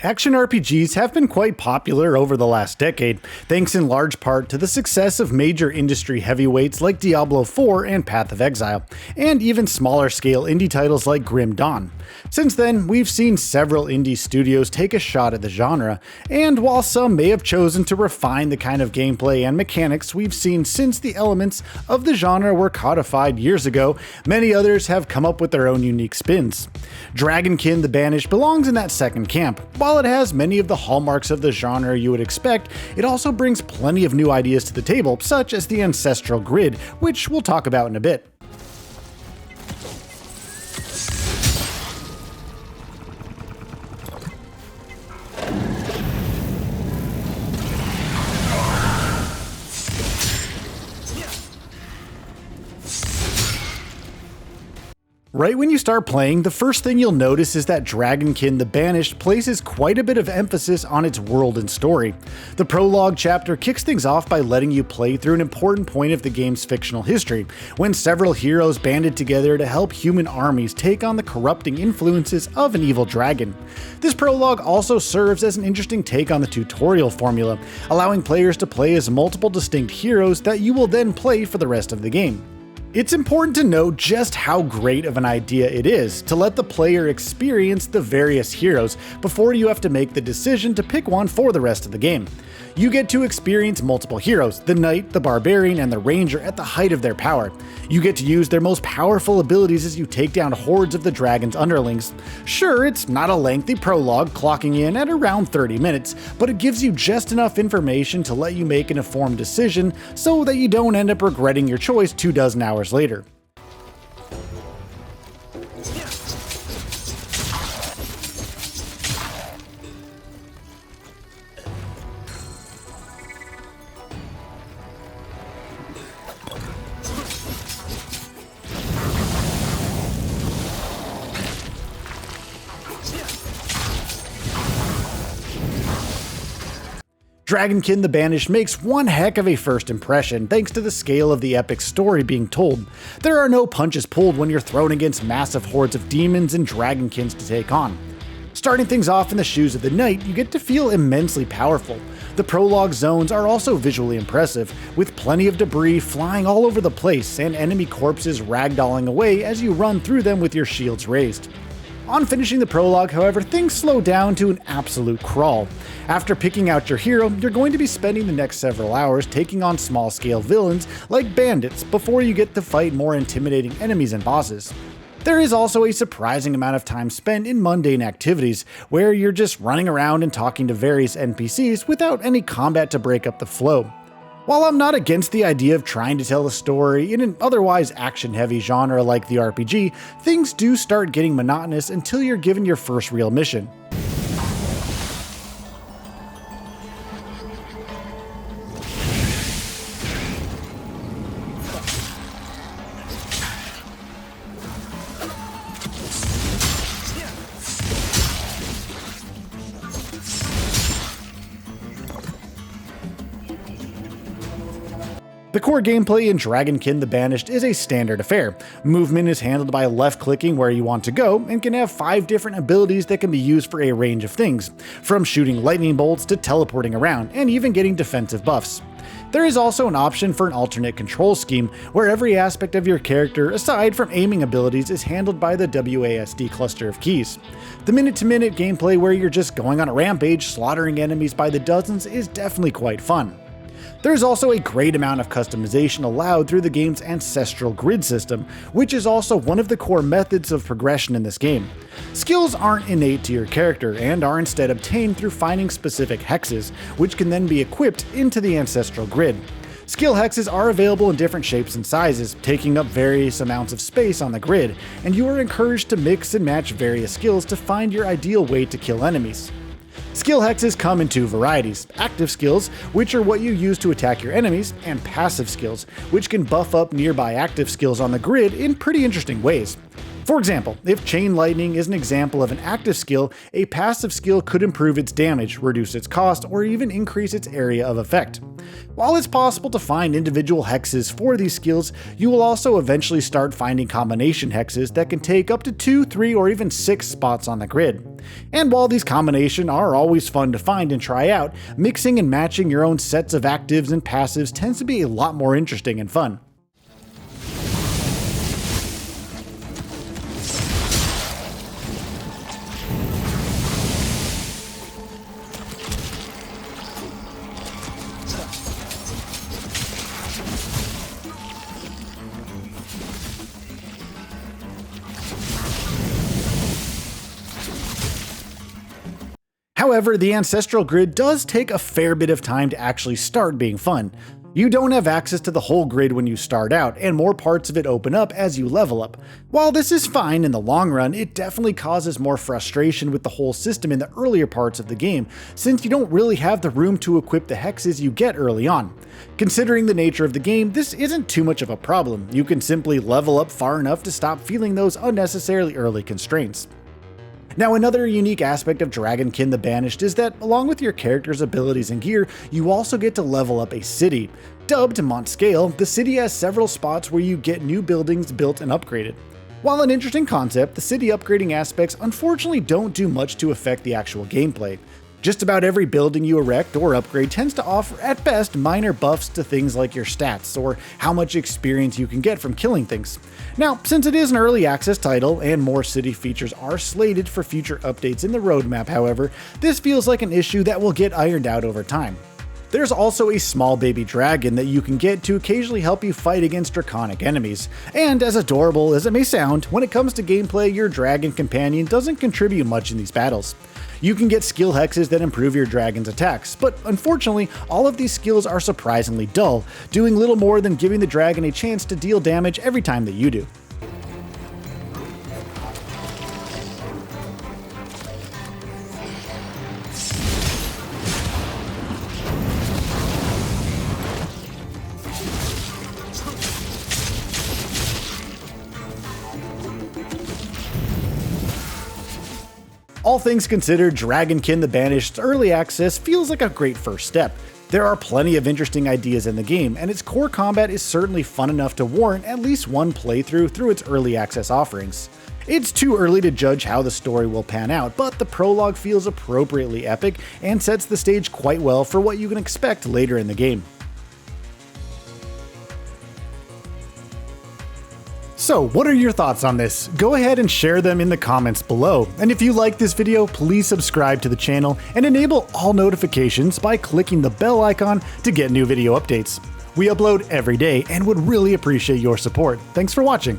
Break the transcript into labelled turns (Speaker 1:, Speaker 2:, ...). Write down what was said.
Speaker 1: Action RPGs have been quite popular over the last decade, thanks in large part to the success of major industry heavyweights like Diablo IV and Path of Exile, and even smaller scale indie titles like Grim Dawn. Since then, we've seen several indie studios take a shot at the genre, and while some may have chosen to refine the kind of gameplay and mechanics we've seen since the elements of the genre were codified years ago, many others have come up with their own unique spins. Dragonkin the Banished belongs in that second camp. While it has many of the hallmarks of the genre you would expect, it also brings plenty of new ideas to the table, such as the Ancestral Grid, which we'll talk about in a bit. Right when you start playing, the first thing you'll notice is that Dragonkin the Banished places quite a bit of emphasis on its world and story. The prologue chapter kicks things off by letting you play through an important point of the game's fictional history, when several heroes banded together to help human armies take on the corrupting influences of an evil dragon. This prologue also serves as an interesting take on the tutorial formula, allowing players to play as multiple distinct heroes that you will then play for the rest of the game. It's important to know just how great of an idea it is to let the player experience the various heroes before you have to make the decision to pick one for the rest of the game. You get to experience multiple heroes, the Knight, the Barbarian, and the Ranger at the height of their power. You get to use their most powerful abilities as you take down hordes of the dragon's underlings. Sure, it's not a lengthy prologue, clocking in at around 30 minutes, but it gives you just enough information to let you make an informed decision so that you don't end up regretting your choice 24 hours later. Dragonkin the Banished makes one heck of a first impression thanks to the scale of the epic story being told. There are no punches pulled when you're thrown against massive hordes of demons and dragonskin to take on. Starting things off in the shoes of the Knight, you get to feel immensely powerful. The prologue zones are also visually impressive, with plenty of debris flying all over the place and enemy corpses ragdolling away as you run through them with your shields raised. On finishing the prologue, however, things slow down to an absolute crawl. After picking out your hero, you're going to be spending the next several hours taking on small-scale villains like bandits before you get to fight more intimidating enemies and bosses. There is also a surprising amount of time spent in mundane activities, where you're just running around and talking to various NPCs without any combat to break up the flow. While I'm not against the idea of trying to tell a story in an otherwise action-heavy genre like the RPG, things do start getting monotonous until you're given your first real mission. The core gameplay in Dragonkin the Banished is a standard affair. Movement is handled by left-clicking where you want to go, and can have 5 different abilities that can be used for a range of things, from shooting lightning bolts to teleporting around, and even getting defensive buffs. There is also an option for an alternate control scheme, where every aspect of your character, aside from aiming abilities, is handled by the WASD cluster of keys. The minute-to-minute gameplay where you're just going on a rampage, slaughtering enemies by the dozens, is definitely quite fun. There's also a great amount of customization allowed through the game's Ancestral Grid system, which is also one of the core methods of progression in this game. Skills aren't innate to your character and are instead obtained through finding specific hexes, which can then be equipped into the Ancestral Grid. Skill hexes are available in different shapes and sizes, taking up various amounts of space on the grid, and you are encouraged to mix and match various skills to find your ideal way to kill enemies. Skill hexes come in 2 varieties: active skills, which are what you use to attack your enemies, and passive skills, which can buff up nearby active skills on the grid in pretty interesting ways. For example, if Chain Lightning is an example of an active skill, a passive skill could improve its damage, reduce its cost, or even increase its area of effect. While it's possible to find individual hexes for these skills, you will also eventually start finding combination hexes that can take up to 2, 3, or even 6 spots on the grid. And while these combinations are always fun to find and try out, mixing and matching your own sets of actives and passives tends to be a lot more interesting and fun. However, the Ancestral Grid does take a fair bit of time to actually start being fun. You don't have access to the whole grid when you start out, and more parts of it open up as you level up. While this is fine in the long run, it definitely causes more frustration with the whole system in the earlier parts of the game, since you don't really have the room to equip the hexes you get early on. Considering the nature of the game, this isn't too much of a problem. You can simply level up far enough to stop feeling those unnecessarily early constraints. Now, another unique aspect of Dragonkin the Banished is that, along with your character's abilities and gear, you also get to level up a city. Dubbed Montscale, the city has several spots where you get new buildings built and upgraded. While an interesting concept, the city upgrading aspects unfortunately don't do much to affect the actual gameplay. Just about every building you erect or upgrade tends to offer, at best, minor buffs to things like your stats or how much experience you can get from killing things. Now, since it is an early access title and more city features are slated for future updates in the roadmap, however, this feels like an issue that will get ironed out over time. There's also a small baby dragon that you can get to occasionally help you fight against draconic enemies. And as adorable as it may sound, when it comes to gameplay, your dragon companion doesn't contribute much in these battles. You can get skill hexes that improve your dragon's attacks, but unfortunately, all of these skills are surprisingly dull, doing little more than giving the dragon a chance to deal damage every time that you do. All things considered, Dragonkin the Banished's early access feels like a great first step. There are plenty of interesting ideas in the game, and its core combat is certainly fun enough to warrant at least one playthrough through its early access offerings. It's too early to judge how the story will pan out, but the prologue feels appropriately epic and sets the stage quite well for what you can expect later in the game. So, what are your thoughts on this? Go ahead and share them in the comments below. And if you like this video, please subscribe to the channel and enable all notifications by clicking the bell icon to get new video updates. We upload every day and would really appreciate your support. Thanks for watching.